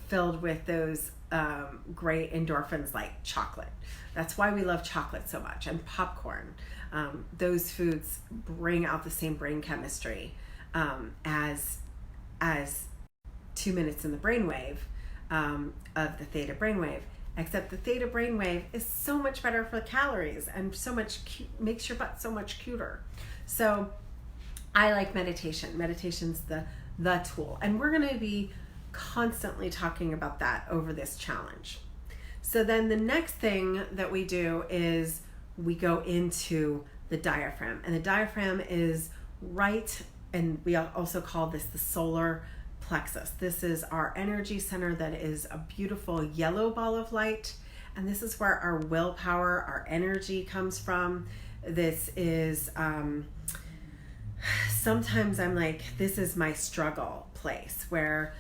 filled with those great endorphins, like chocolate. That's why we love chocolate so much, and popcorn. Those foods bring out the same brain chemistry as 2 minutes in the brainwave of the theta brainwave. Except the theta brainwave is so much better for calories and makes your butt so much cuter. So I like meditation. Meditation's the tool, and we're going to be constantly talking about that over this challenge. So then the next thing that we do is we go into the diaphragm, and the diaphragm is right, and we also call this the solar plexus. This is our energy center that is a beautiful yellow ball of light, and this is where our willpower, our energy comes from. This is sometimes I'm like, this is my struggle place where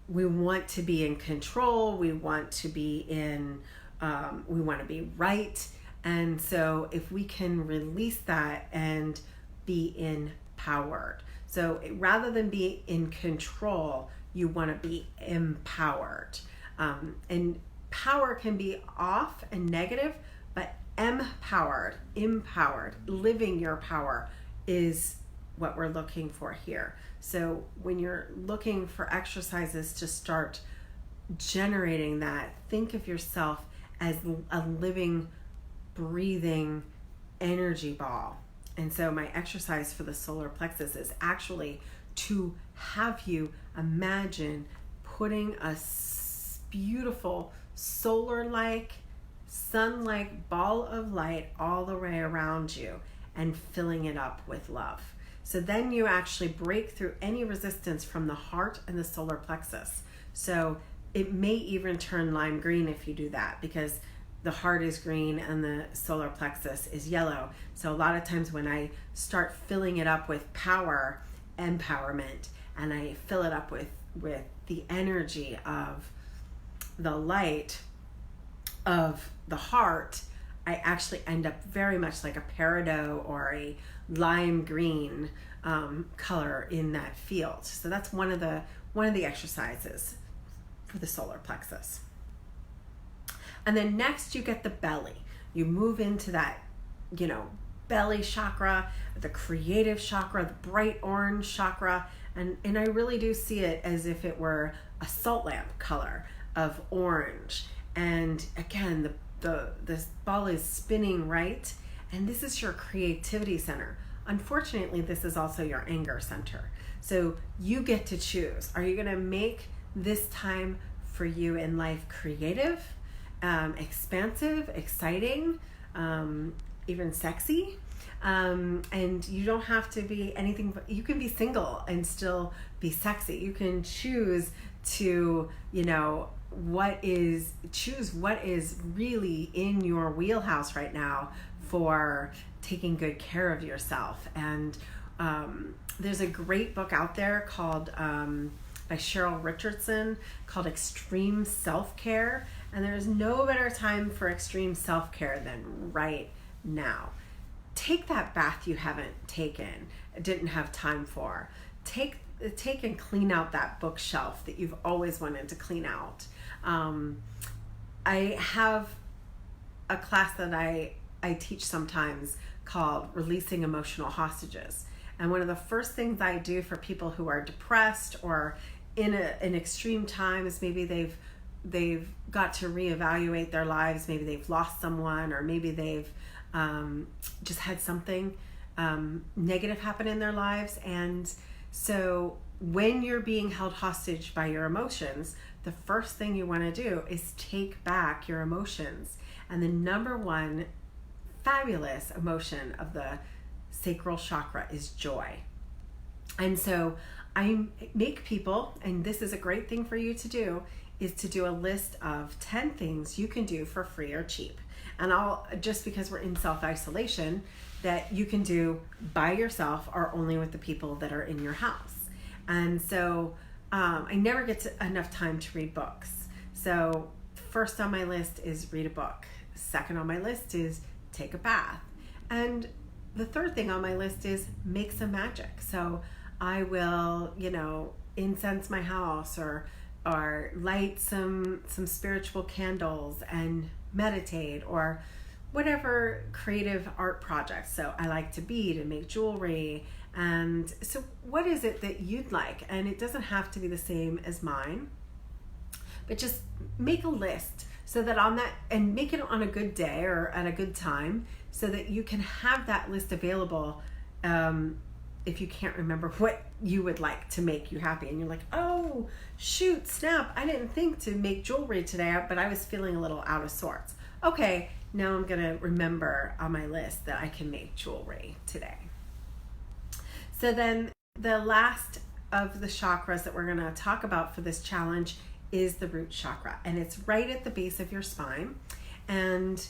we want to be in control, we want to be we want to be right. And so if we can release that and be empowered. So rather than be in control, you want to be empowered. And power can be off and negative, but empowered, living your power is what we're looking for here. So when you're looking for exercises to start generating that, think of yourself as a living, breathing energy ball. And so my exercise for the solar plexus is actually to have you imagine putting a beautiful solar-like, sun-like ball of light all the way around you and filling it up with love. So then you actually break through any resistance from the heart and the solar plexus. So it may even turn lime green if you do that, because the heart is green and the solar plexus is yellow. So a lot of times when I start filling it up with power, empowerment, and I fill it up with the energy of the light of the heart, I actually end up very much like a peridot or a lime green color in that field. So that's one of the exercises for the solar plexus. And then next you get the belly. You move into that, belly chakra, the creative chakra, the bright orange chakra. And I really do see it as if it were a salt lamp color of orange. And again, this ball is spinning right. And this is your creativity center. Unfortunately, this is also your anger center. So you get to choose. Are you going to make this time for you in life creative, expansive, exciting, even sexy? And you don't have to be anything, but you can be single and still be sexy. You can choose to, choose what is really in your wheelhouse right now for taking good care of yourself. And there's a great book out there called by Cheryl Richardson called Extreme Self-Care. And there's no better time for extreme self-care than right now. Take that bath you haven't taken, didn't have time for. Take and clean out that bookshelf that you've always wanted to clean out. I have a class that I teach sometimes called Releasing Emotional Hostages. And one of the first things I do for people who are depressed or in an extreme times, maybe they've got to reevaluate their lives, maybe they've lost someone, or maybe they've just had something negative happen in their lives. And so when you're being held hostage by your emotions, the first thing you want to do is take back your emotions. And the number one fabulous emotion of the sacral chakra is joy. And so I make people, and this is a great thing for you to do, is to do a list of 10 things you can do for free or cheap. And just because we're in self-isolation, that you can do by yourself or only with the people that are in your house. And so I never get enough time to read books. So first on my list is read a book. Second on my list is take a bath. And the third thing on my list is make some magic. So I will, incense my house or light some spiritual candles and meditate, or whatever creative art projects. So I like to bead and make jewelry. And so what is it that you'd like? And it doesn't have to be the same as mine, but just make a list so that on that, and make it on a good day or at a good time so that you can have that list available if you can't remember what you would like to make you happy. And you're like, oh, shoot, snap, I didn't think to make jewelry today, but I was feeling a little out of sorts. Okay, now I'm going to remember on my list that I can make jewelry today. So then the last of the chakras that we're going to talk about for this challenge is the root chakra. And it's right at the base of your spine. And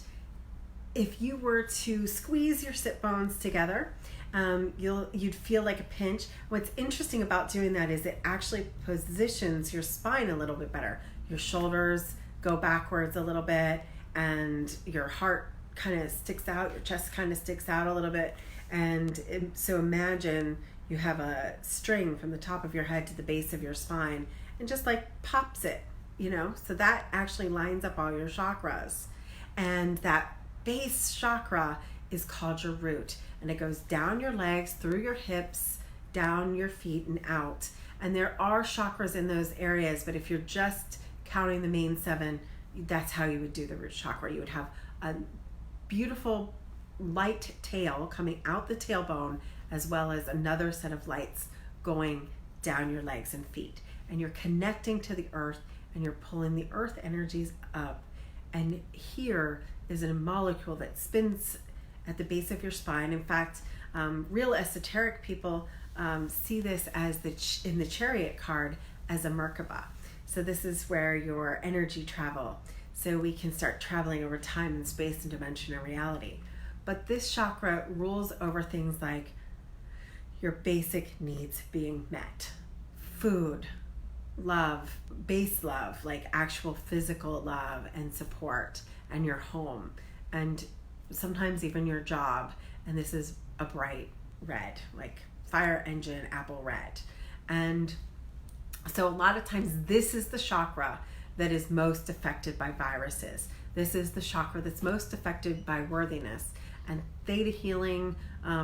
if you were to squeeze your sit bones together You'd feel like a pinch. What's interesting about doing that is it actually positions your spine a little bit better. Your shoulders go backwards a little bit, and your heart kind of sticks out, your chest kind of sticks out a little bit. And so imagine you have a string from the top of your head to the base of your spine and just like pops it, so that actually lines up all your chakras. And that base chakra is called your root, and it goes down your legs, through your hips, down your feet, and out. And there are chakras in those areas, but if you're just counting the main 7, that's how you would do the root chakra. You would have a beautiful light tail coming out the tailbone, as well as another set of lights going down your legs and feet. And you're connecting to the earth, and you're pulling the earth energies up. And here is a molecule that spins at the base of your spine. In fact, real esoteric people see this as in the Chariot card as a Merkaba. So this is where your energy travel. So we can start traveling over time and space and dimension and reality. But this chakra rules over things like your basic needs being met. Food, love, base love, like actual physical love and support, and your home, and sometimes even your job. And this is a bright red, like fire engine, apple red. And so a lot of times this is the chakra that is most affected by viruses. This is the chakra that's most affected by worthiness. And theta healing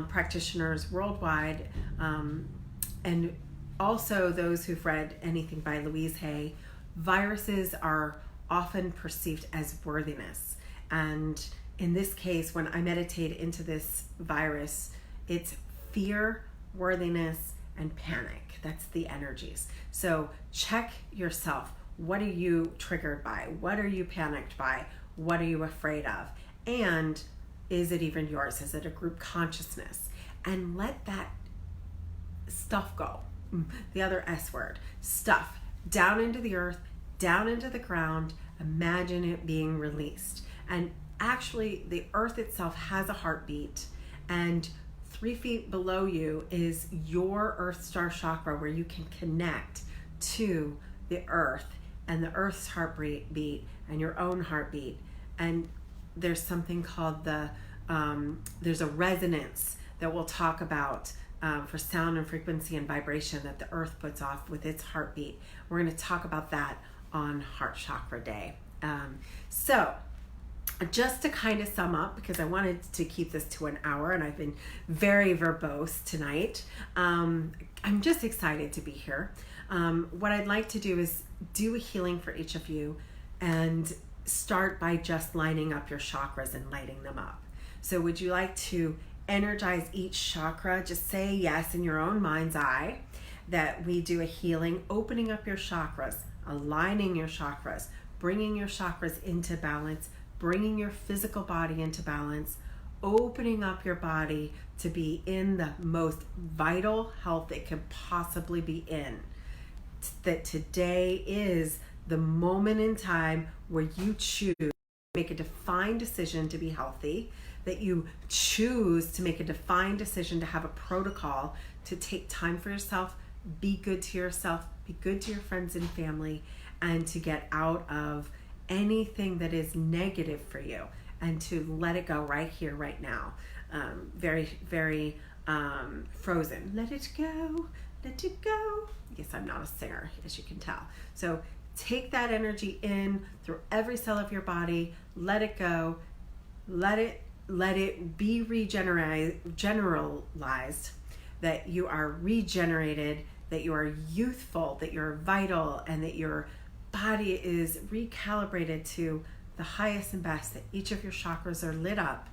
practitioners worldwide, and also those who've read anything by Louise Hay, viruses are often perceived as worthiness. And in this case, when I meditate into this virus, it's fear, worthiness, and panic. That's the energies. So check yourself. What are you triggered by? What are you panicked by? What are you afraid of? And is it even yours? Is it a group consciousness? And let that stuff go. The other S word, stuff, down into the earth, down into the ground. Imagine it being released. And actually, the earth itself has a heartbeat, and 3 feet below you is your Earth Star chakra, where you can connect to the earth and the earth's heartbeat and your own heartbeat. And there's something called there's a resonance that we'll talk about for sound and frequency and vibration that the earth puts off with its heartbeat. We're going to talk about that on Heart Chakra Day. So just to kind of sum up, because I wanted to keep this to an hour and I've been very verbose tonight, I'm just excited to be here. What I'd like to do is do a healing for each of you and start by just lining up your chakras and lighting them up. So would you like to energize each chakra? Just say yes in your own mind's eye that we do a healing, opening up your chakras, aligning your chakras, bringing your chakras into balance, bringing your physical body into balance, opening up your body to be in the most vital health it can possibly be in. That today is the moment in time where you choose to make a defined decision to be healthy, that you choose to make a defined decision to have a protocol, to take time for yourself, be good to yourself, be good to your friends and family, and to get out of anything that is negative for you and to let it go right here, right now. Very, very frozen. Let it go, let it go. Yes, I'm not a singer, as you can tell. So take that energy in through every cell of your body, let it go, let it be generalized, that you are regenerated, that you are youthful, that you're vital, and that your body is recalibrated to the highest and best, that each of your chakras are lit up,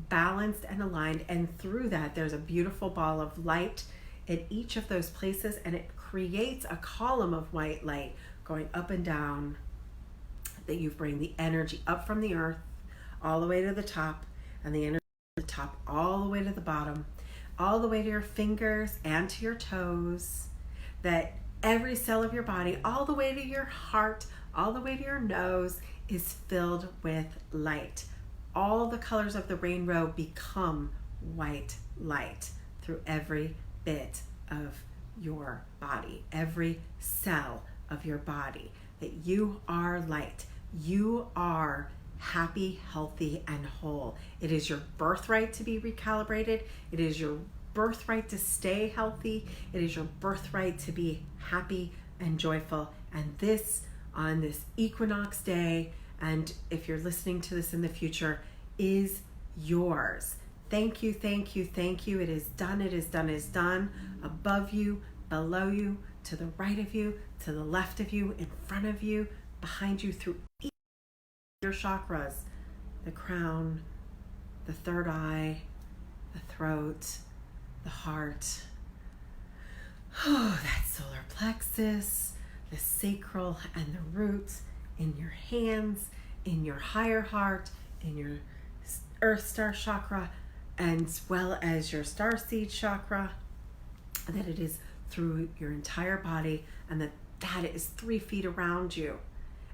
balanced and aligned, and through that there's a beautiful ball of light in each of those places, and it creates a column of white light going up and down, that you bring the energy up from the earth all the way to the top, and the energy from the top all the way to the bottom, all the way to your fingers and to your toes, that every cell of your body, all the way to your heart, all the way to your nose, is filled with light. All the colors of the rainbow become white light. through every bit of your body, every cell of your body, that you are light. You are happy, healthy, and whole. It is your birthright to be recalibrated. It is your birthright to stay healthy. It is your birthright to be happy and joyful. And this, on this equinox day, and if you're listening to this in the future, is yours. Thank you, thank you, thank you. It is done, it is done, it is done. Above you, below you, to the right of you, to the left of you, in front of you, behind you, through each of your chakras, the crown, the third eye, the throat, the heart, that solar plexus, the sacral and the roots, in your hands, in your higher heart, in your earth star chakra, as well as your starseed chakra, that it is through your entire body, and that is 3 feet around you.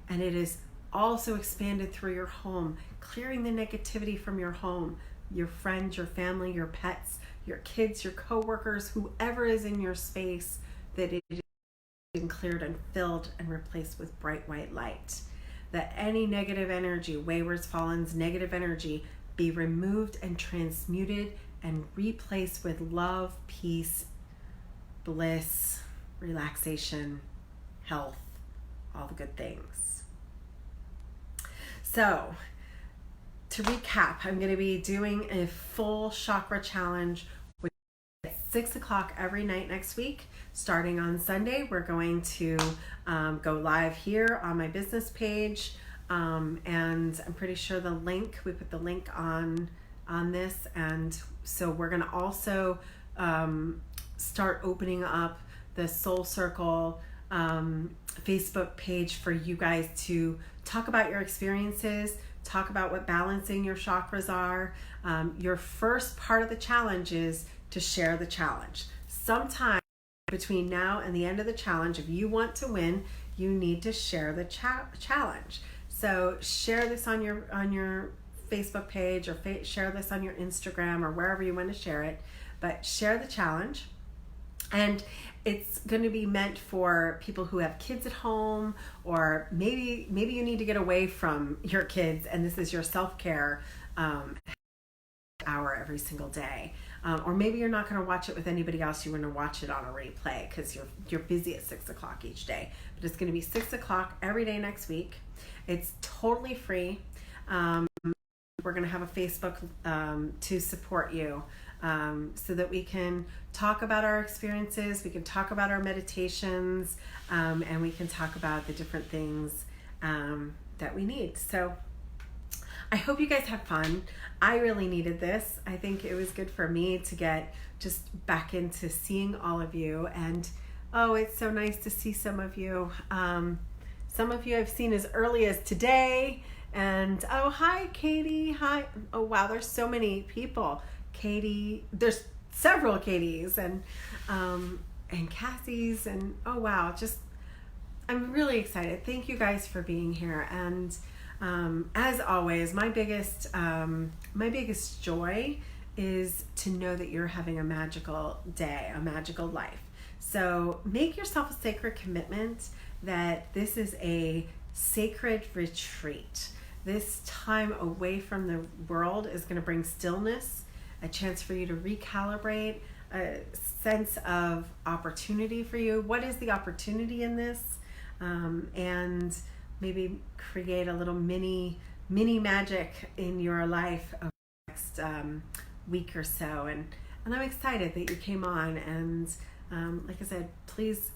And it is also expanded through your home, clearing the negativity from your home, your friends, your family, your pets, your kids, your coworkers, whoever is in your space, that it is been cleared and filled and replaced with bright white light. That any negative energy, waywards, fallens, negative energy, be removed and transmuted and replaced with love, peace, bliss, relaxation, health, all the good things. So, to recap, I'm going to be doing a full chakra challenge at 6 o'clock every night next week. Starting on Sunday, we're going to go live here on my business page, and I'm pretty sure we put the link on this, and so we're going to also start opening up the Soul Circle Facebook page for you guys to talk about your experiences, talk about what balancing your chakras are. Your first part of the challenge is to share the challenge. Sometime between now and the end of the challenge, if you want to win, you need to share the challenge. So share this on your Facebook page, or share this on your Instagram, or wherever you want to share it, but share the challenge. And it's going to be meant for people who have kids at home, or maybe you need to get away from your kids, and this is your self-care hour every single day. Or maybe you're not going to watch it with anybody else. You want to watch it on a replay because you're busy at 6 o'clock each day. But it's going to be 6 o'clock every day next week. It's totally free. We're going to have a Facebook to support you, so that we can talk about our experiences, we can talk about our meditations, and we can talk about the different things that we need. So I hope you guys had fun. I really needed this. I think it was good for me to get just back into seeing all of you. And oh, it's so nice to see some of you. Some of you I've seen as early as today. And oh, hi, Katie. Hi. Oh, wow, there's so many people. Katie, there's several Katies and Cassie's, and oh, wow, just I'm really excited. Thank you guys for being here. And as always, my biggest joy is to know that you're having a magical day, a magical life. So make yourself a sacred commitment that this is a sacred retreat. This time away from the world is going to bring stillness, a chance for you to recalibrate, a sense of opportunity for you. What is the opportunity in this? And maybe create a little mini magic in your life over the next week or so. And I'm excited that you came on. And like I said, please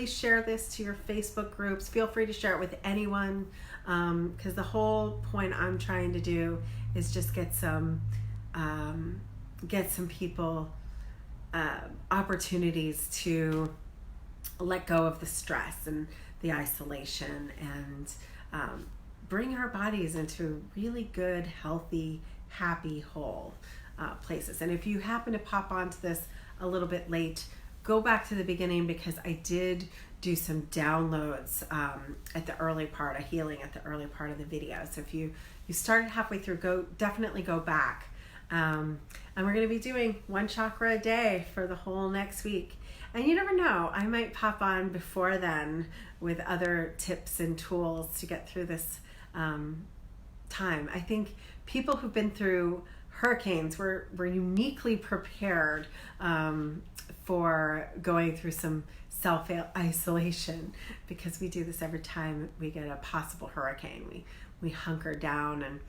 share this to your Facebook groups. Feel free to share it with anyone, because the whole point I'm trying to do is just get some people opportunities to let go of the stress and the isolation, and bring our bodies into really good, healthy, happy, whole places. And if you happen to pop onto this a little bit late, go back to the beginning, because I did do some downloads at the early part, a healing at the early part of the video. So if you started halfway through, definitely go back And we're going to be doing one chakra a day for the whole next week. And you never know, I might pop on before then with other tips and tools to get through this time. I think people who've been through hurricanes were uniquely prepared for going through some self-isolation, because we do this every time we get a possible hurricane. We hunker down,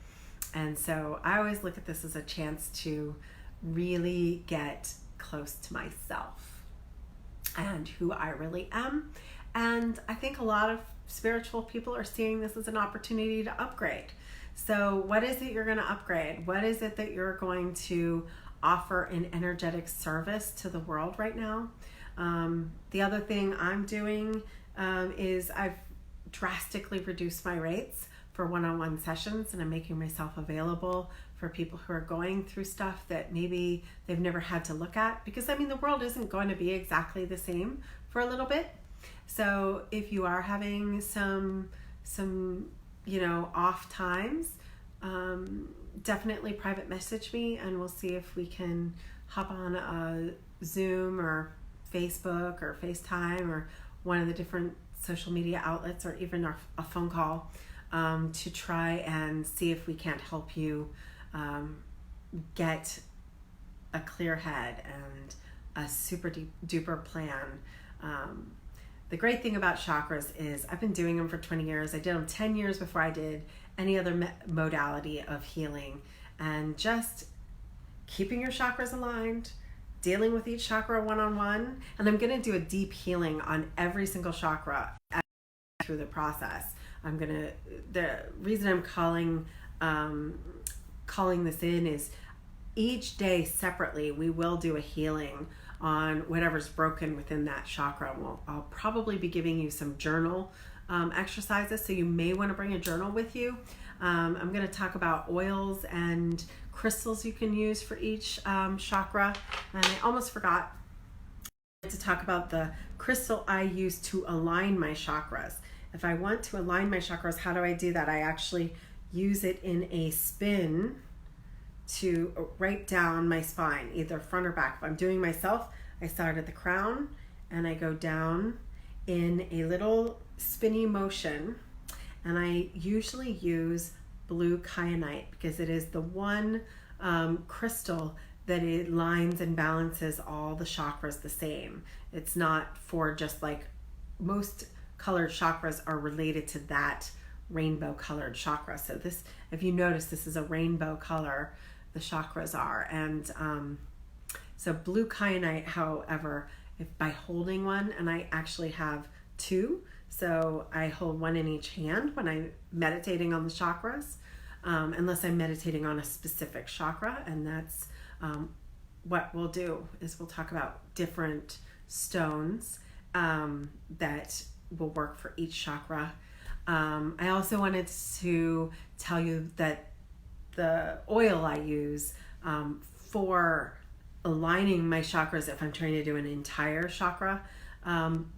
and so I always look at this as a chance to really get close to myself and who I really am. And I think a lot of spiritual people are seeing this as an opportunity to upgrade. So what is it you're going to upgrade? What is it that you're going to offer in energetic service to the world right now? The other thing I'm doing is I've drastically reduced my rates for one-on-one sessions, and I'm making myself available for people who are going through stuff that maybe they've never had to look at, because I mean the world isn't going to be exactly the same for a little bit. So if you are having some off times, definitely private message me, and we'll see if we can hop on a Zoom or Facebook or FaceTime or one of the different social media outlets, or even a phone call to try and see if we can't help you get a clear head and a super duper plan. The great thing about chakras is I've been doing them for 20 years. I did them 10 years before I did any other modality of healing. And just keeping your chakras aligned, dealing with each chakra one-on-one. And I'm going to do a deep healing on every single chakra through the process. The reason I'm calling this in is each day separately, we will do a healing on whatever's broken within that chakra. I'll probably be giving you some journal exercises, so you may want to bring a journal with you. I'm going to talk about oils and crystals you can use for each chakra, and I almost forgot to talk about the crystal I use to align my chakras. If I want to align my chakras, how do I do that? I actually use it in a spin to right down my spine, either front or back. If I'm doing myself, I start at the crown and I go down in a little spinny motion, and I usually use blue kyanite because it is the one crystal that it lines and balances all the chakras the same. It's not for just like most colored chakras are related to that rainbow colored chakra. So this, if you notice, this is a rainbow color, the chakras are. And so blue kyanite, however, if by holding one, and I actually have two, so I hold one in each hand when I'm meditating on the chakras, unless I'm meditating on a specific chakra. And that's what we'll do is we'll talk about different stones that will work for each chakra. I also wanted to tell you that the oil I use for aligning my chakras, if I'm trying to do an entire chakra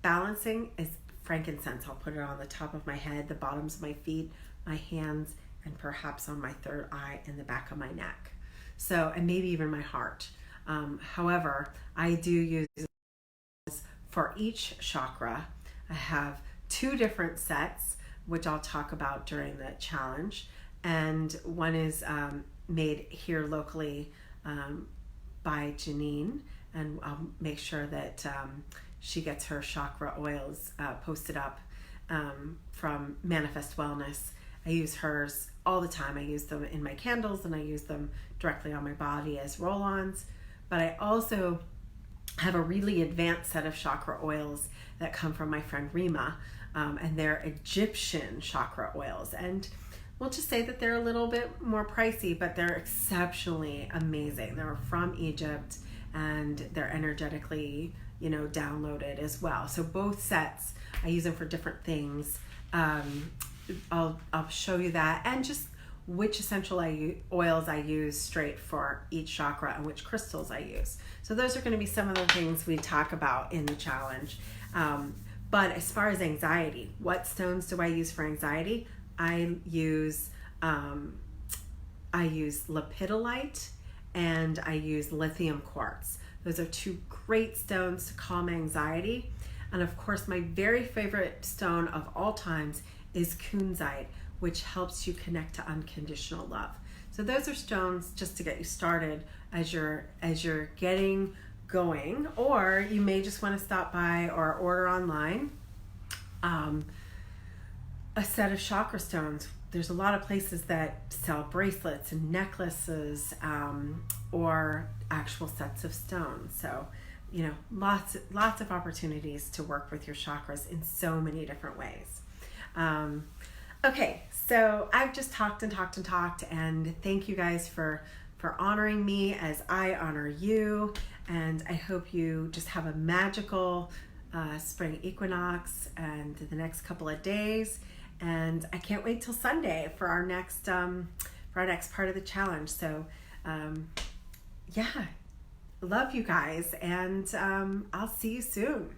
balancing, is frankincense. I'll put it on the top of my head, the bottoms of my feet, my hands, and perhaps on my third eye and the back of my neck. So, and maybe even my heart. However, I do use for each chakra. I have two different sets, which I'll talk about during the challenge. And one is made here locally by Janine, and I'll make sure that she gets her chakra oils posted up from Manifest Wellness. I use hers all the time. I use them in my candles, and I use them directly on my body as roll-ons. But I also have a really advanced set of chakra oils that come from my friend Rima, and they're Egyptian chakra oils. And we'll just say that they're a little bit more pricey, but they're exceptionally amazing. They're from Egypt, and they're energetically, downloaded as well. So both sets, I use them for different things. I'll show you that, and just which essential oils I use straight for each chakra and which crystals I use. So those are going to be some of the things we talk about in the challenge. But as far as anxiety, what stones do I use for anxiety? I use lepidolite and I use lithium quartz. Those are two great stones to calm anxiety. And of course, my very favorite stone of all times is kunzite, which helps you connect to unconditional love. So those are stones just to get you started as you're getting going, or you may just want to stop by or order online a set of chakra stones. There's a lot of places that sell bracelets and necklaces, or actual sets of stones. So, lots of opportunities to work with your chakras in so many different ways. Okay, so I've just talked, and thank you guys for honoring me as I honor you. And I hope you just have a magical spring equinox and the next couple of days. And I can't wait till Sunday for our next part of the challenge. So, love you guys, and I'll see you soon.